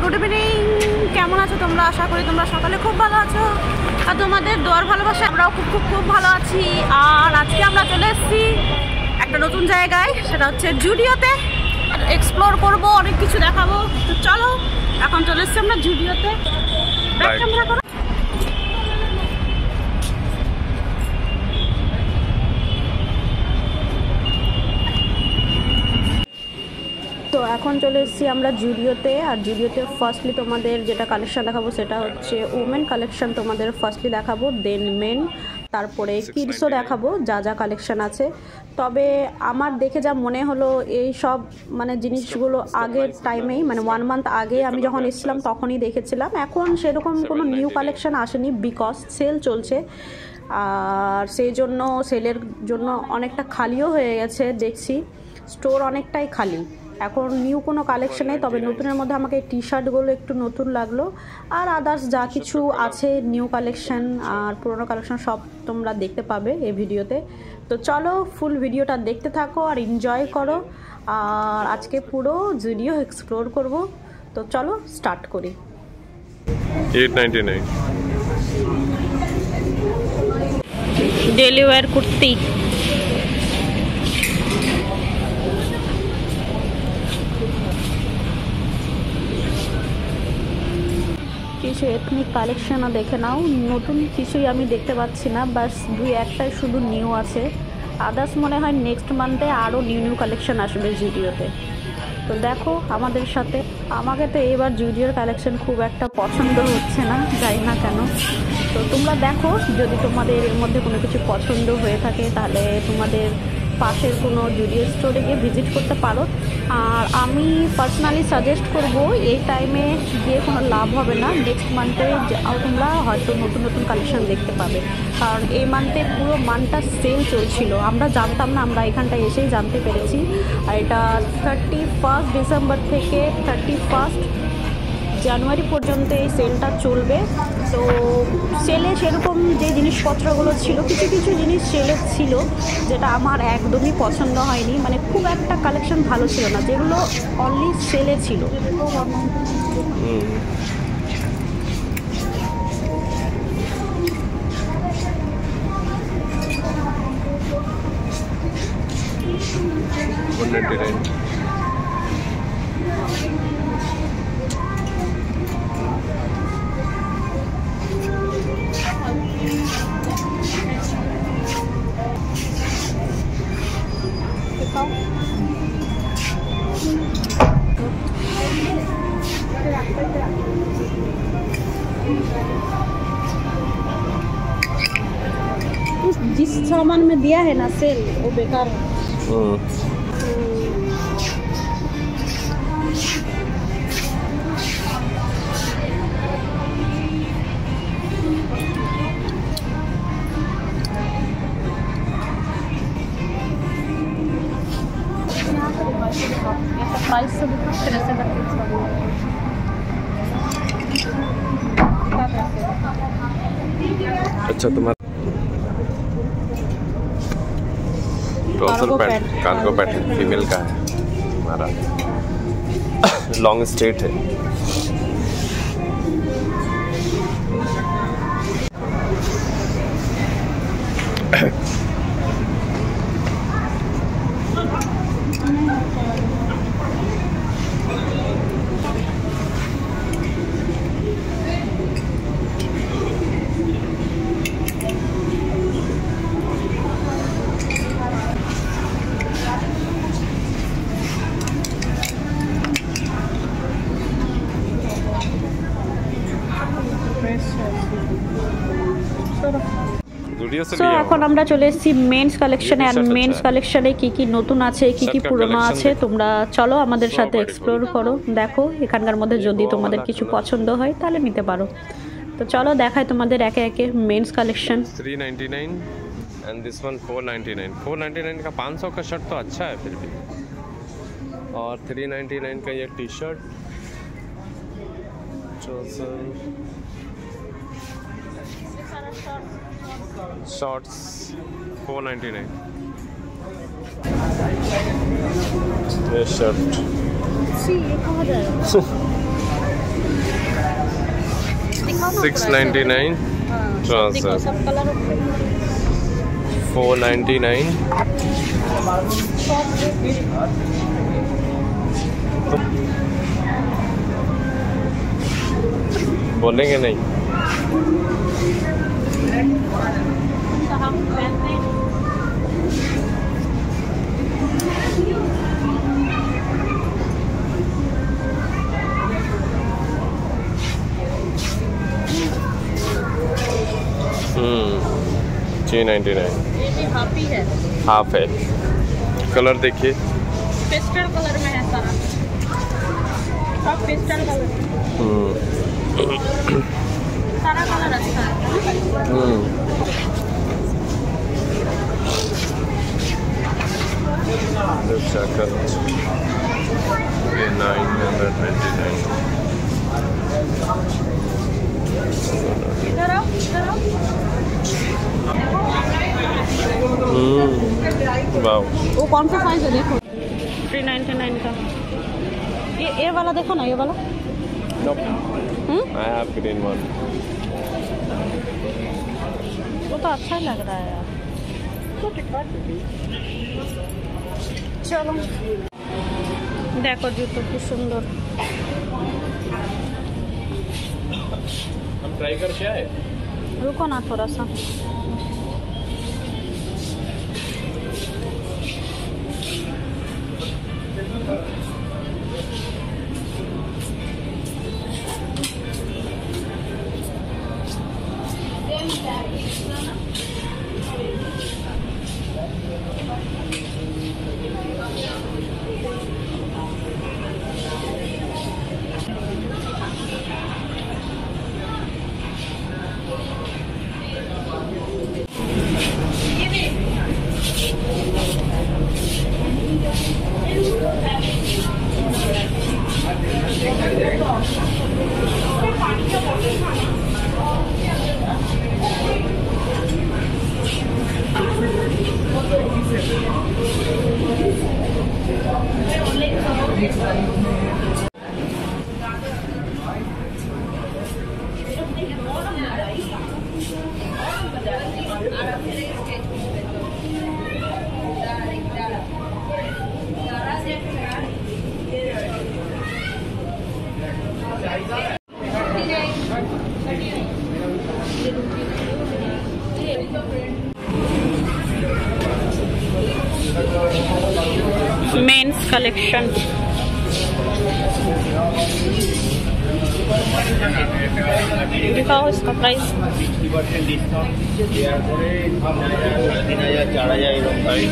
Good evening, কেমন আছো তোমরা? আশা করি তোমরা সকালে খুব ভালো আছো, আর তোমাদের দোয়ার ভালোবাসা আমরাও খুব খুব খুব ভালো আছি। আর আজকে আমরা চলে এসেছি একটা নতুন জায়গায়, সেটা হচ্ছে জুডিওতে। এক্সপ্লোর করব, অনেক কিছু দেখাবো। তো চলো, এখন চলে এসেছি আমরা জুডিওতে। ব্যাক ক্যামেরা করো। তো এখন চলে এসেছি আমরা জুডিওতে। আর জুডিওতে ফার্স্টলি তোমাদের যেটা কালেকশন দেখাবো সেটা হচ্ছে ওমেন কালেকশন তোমাদের ফার্স্টলি দেখাবো, দেন মেন, তারপরে কিডসও দেখাবো যা যা কালেকশন আছে। তবে আমার দেখে যা মনে হলো এই সব মানে জিনিসগুলো আগের টাইমেই, মানে 1 মান্থ আগে আমি যখন এসেছিলাম তখনই দেখেছিলাম। এখন সেরকম কোনো নিউ কালেকশন আসেনি, বিকজ সেল চলছে। আর সেই জন্য সেলের জন্য অনেকটা খালিও হয়ে গেছে, দেখছি স্টোর অনেকটাই খালি। এখন নিউ কোনো কালেকশন নেই, তবে নতুনের মধ্যে আমাকে এই টি শার্টগুলো একটু নতুন লাগলো। আর আদার্স যা কিছু আছে নিউ কালেকশন আর পুরনো কালেকশন সব তোমরা দেখতে পাবে এই ভিডিওতে। তো চলো ফুল ভিডিওটা দেখতে থাকো আর এনজয় করো। আর আজকে পুরো জুডিও এক্সপ্লোর করব। তো চলো স্টার্ট করি। 899 ডেলি ওয়্যার কুর্তি, কিছু এথনিক কালেকশনও দেখে নাও। নতুন কিছুই আমি দেখতে পাচ্ছি না, বাস 2-1টাই শুধু নিউ আছে। আদার্স মনে হয় নেক্সট মান্থে আরও নিউ নিউ কালেকশন আসবে জুডিওতে। তো দেখো আমাদের সাথে। আমাকে তো এবার জুডিওর কালেকশন খুব একটা পছন্দ হচ্ছে না, জানি না কেন। তো তোমরা দেখো, যদি তোমাদের এর মধ্যে কোনো কিছু পছন্দ হয়ে থাকে তাহলে তোমাদের পাশের কোনো জুডিও স্টোরে গিয়ে ভিজিট করতে পারো। আর আমি পার্সোনালি সাজেস্ট করব এই টাইমে গিয়ে কোনো লাভ হবে না। নেক্সট মান্থে তোমরা হয়তো নতুন নতুন কালেকশন দেখতে পাবে, কারণ এই মান্থে পুরো মান্থটা সেল চলছিল। আমরা জানতাম না, আমরা এখানটায় এসেই জানতে পেরেছি। আর এটা 31 ডিসেম্বর থেকে 31 জানুয়ারি পর্যন্ত এই সেলটা চলবে। তো সেলে সেরকম যে জিনিসপত্রগুলো ছিল, কিছু কিছু জিনিস সেলে ছিল যেটা আমার একদমই পছন্দ হয়নি, মানে খুব একটা কালেকশন ভালো ছিল না, যেগুলো অনলি সেলে ছিল। जिस सामान में दिया है ना सेल वो बेकार है। प्राइस से अच्छा तुम्हारा कार्गो पैटर्न फीमेल का है हमारा, लॉन्ग स्ट्रेट है। সো এখন আমরা চলে এসেছি মেন্স কালেকশনে। আর মেন্স কালেকশনে কি কি নতুন আছে, কি কি পুরনো আছে, তোমরা চলো আমাদের সাথে এক্সপ্লোর করো, দেখো এখানকার মধ্যে যদি তোমাদের কিছু পছন্দ হয় তাহলে নিতে পারো। তো চলো দেখাই তোমাদের একে একে men's collection. 399 and this one 499। 499 का 500 का शर्ट तो अच्छा है फिर भी, और 399 का ये टी शर्ट, शॉर्ट्स 499। ये शर्ट 699 ट्राउजर, 499 बोलेंगे नहीं। $399। ये भी हाफ ही है, हाफ है। कलर देखिए, पेस्टल कलर में है सारा, सब पेस्टल कलर, सारा कलर अच्छा है। This jacket, ये 999। इधर आओ, इधर आओ। वाओ, वो कौन सा साइज है देखो, 399 का। ये वाला देखो ना, ये वाला। nope, I have green one। वो तो अच्छा ही लग रहा है यार। चलो देखो जूतो की सुंदर। हम ट्राई करके आए, रुको ना थोड़ा सा। मेंस कलेक्शन, दिखाओ इसका प्राइस। 50% ডিসকাউন্ট দেওয়ার পরে 3000 3000 4000 এরকম প্রাইস।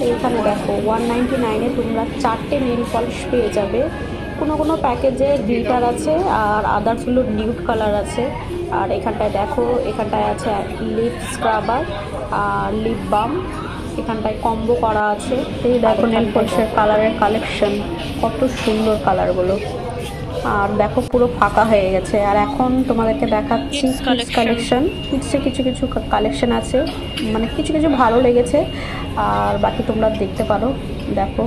এইখানে দেখো 199-এ তোমরা 4টে নেল পলিশ পেয়ে যাবে। কোনো কোনো প্যাকেজে গ্লিটার আছে আর আদার্সগুলো নিউড কালার আছে। আর এখানটায় দেখো, এখানটায় আছে লিপ স্ক্রাবার আর লিপ বাম, এখানটায় কম্বো করা আছে। এই দেখো নেল পলিশের কালারের কালেকশন, কত সুন্দর কালারগুলো। আর দেখো পুরো ফাঁকা হয়ে গেছে। আর এখন তোমাদেরকে দেখাচ্ছি কিডস কালেকশন। কিডসে কিছু কিছু কালেকশন আছে, মানে কিছু কিছু ভালো লেগেছে, আর বাকি তোমরা দেখতে পারো। দেখো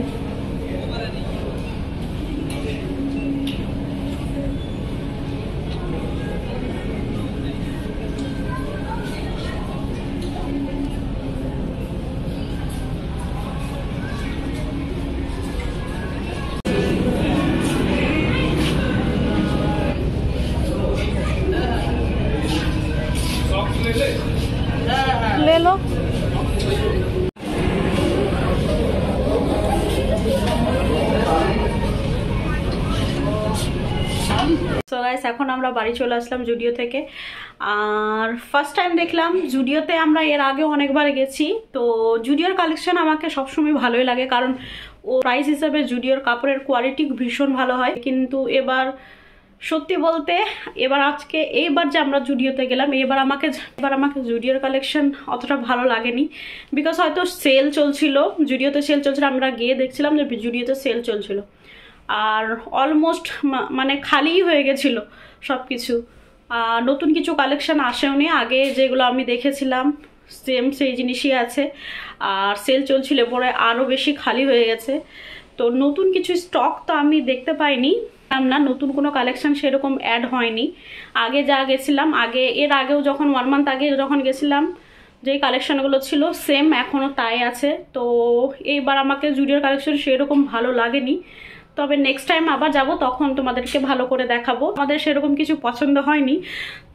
ले लो। সো গাইস, এখন আমরা বাড়ি চলে আসলাম জুডিও থেকে। আর ফার্স্ট টাইম দেখলাম জুডিওতে, আমরা এর আগে অনেকবার গেছি। তো জুডিওর কালেকশন আমাকে সবসময় ভালোই লাগে, কারণ ও প্রাইস হিসাবে জুডিওর কাপড়ের কোয়ালিটি ভীষণ ভালো হয়। কিন্তু এবার সত্যি বলতে এইবার যে আমরা জুডিওতে গেলাম, এবার আমাকে জুডিওর কালেকশন অতটা ভালো লাগেনি। বিকজ হয়তো সেল চলছিল, জুডিওতে সেল চলছিল, আমরা গিয়ে দেখছিলাম যে জুডিওতে সেল চলছিল। আর অলমোস্ট মানে খালিই হয়ে গেছিল সব কিছু। নতুন কিছু কালেকশন আসেওনি, আগে যেগুলো আমি দেখেছিলাম সেম সেই জিনিসই আছে, আর সেল চলছিল পরে আরও বেশি খালি হয়ে গেছে। তো নতুন কিছু স্টক তো আমি দেখতে পাইনি না, নতুন কোনো কালেকশন সেরকম অ্যাড হয়নি। আগে যা গেছিলাম, এর আগেও যখন 1 মান্থ আগে যখন গেছিলাম যেই কালেকশানগুলো ছিল সেম এখনও তাই আছে। তো এইবার আমাকে জুডিওর কালেকশন সেরকম ভালো লাগেনি, তবে নেক্সট টাইম আবার যাব তখন তোমাদেরকে ভালো করে দেখাবো। আমাদের সেরকম কিছু পছন্দ হয়নি,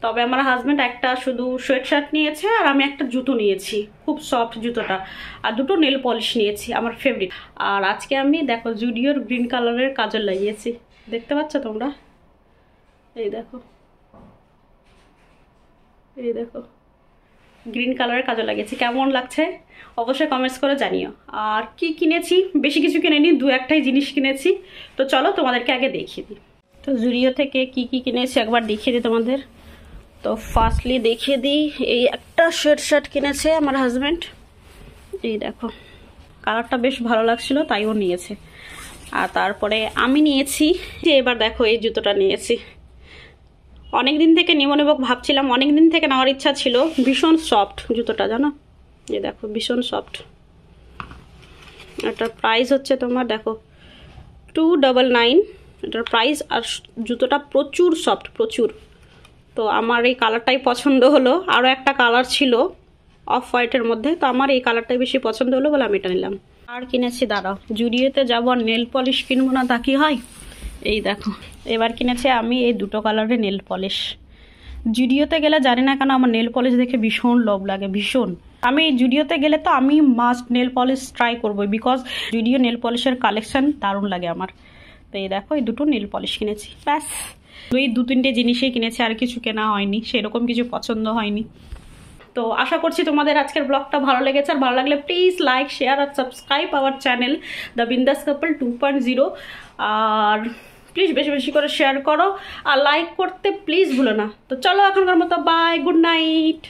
তবে আমার হাজব্যান্ড একটা শুধু সোয়েট শার্ট নিয়েছে আর আমি একটা জুতো নিয়েছি, খুব সফট জুতোটা, আর দুটো নেল পলিশ নিয়েছি আমার ফেভারিট। আর আজকে আমি দেখো জুডিওর গ্রিন কালারের কাজল লাগিয়েছি, দেখতে পাচ্ছ তোমরা? এই দেখো, এই দেখো গ্রিন কালারের কাজল লাগিয়েছি, কেমন লাগছে অবশ্যই কমেন্টস করে জানিও। আর কি কিনেছি, বেশি কিছু কিনেনি, 2-1টাই জিনিস কিনেছি। তো চলো তোমাদেরকে আগে দেখিয়ে দিই। তো জুডিও থেকে কি কি কিনেছি একবার দেখিয়ে দিই তোমাদের। তো ফার্স্টলি দেখিয়ে দিই, এই একটা সোয়েট শার্ট কিনেছে আমার হাজব্যান্ড, এই দেখো কালারটা বেশ ভালো লাগছিল তাই ও নিয়েছে। আর তারপরে আমি নিয়েছি, এবার দেখো এই জুতোটা নিয়েছি, অনেক দিন থেকে নেবো ভাবছিলাম, অনেক দিন থেকে নেওয়ার ইচ্ছা ছিল। ভীষণ সফট জুতোটা, জানো? এই দেখো ভীষণ সফট। এটার প্রাইস হচ্ছে তোমার দেখো 299 এটার প্রাইস, আর জুতোটা প্রচুর সফট, প্রচুর। তো আমার এই কালারটাই পছন্দ হলো, আরও একটা কালার ছিল অফ হোয়াইটের মধ্যে, তো আমার এই কালারটাই বেশি পছন্দ হলো বলে আমি এটা নিলাম। আর কিনেছি, দাঁড়াও, জুডিওতে যাবো আর নেল পলিশ কিনবো না তা কি হয়? এই দেখো এবার কিনেছে আমি এই দুটো কালারের নেল পলিশ। জুডিওতে গেলে জানি না কেন আমার নেল পলিশ দেখে ভীষণ লোভ লাগে, ভীষণ। আমি জুডিওতে গেলে তো আমি মাস্ট নেল পলিশ ট্রাই করবো, বিকজ জুডিও নেল পলিশের কালেকশন দারুণ লাগে আমার। তো এই দেখো এই দুটো নেল পলিশ কিনেছি, ব্যাস। এই 2-3টে জিনিসই কিনেছি, আর কিছু কেনা হয়নি, সেরকম কিছু পছন্দ হয়নি। তো আশা করছি তোমাদের আজকের ব্লগটা ভালো লেগেছে, আর ভালো লাগলে প্লিজ লাইক, শেয়ার আর subscribe our channel the Bindass couple 2.0। R please বেশি বেশি করে শেয়ার করো, আর লাইক করতে প্লিজ ভুলো না। তো চলো এখনকার মতো বাই, গুড নাইট।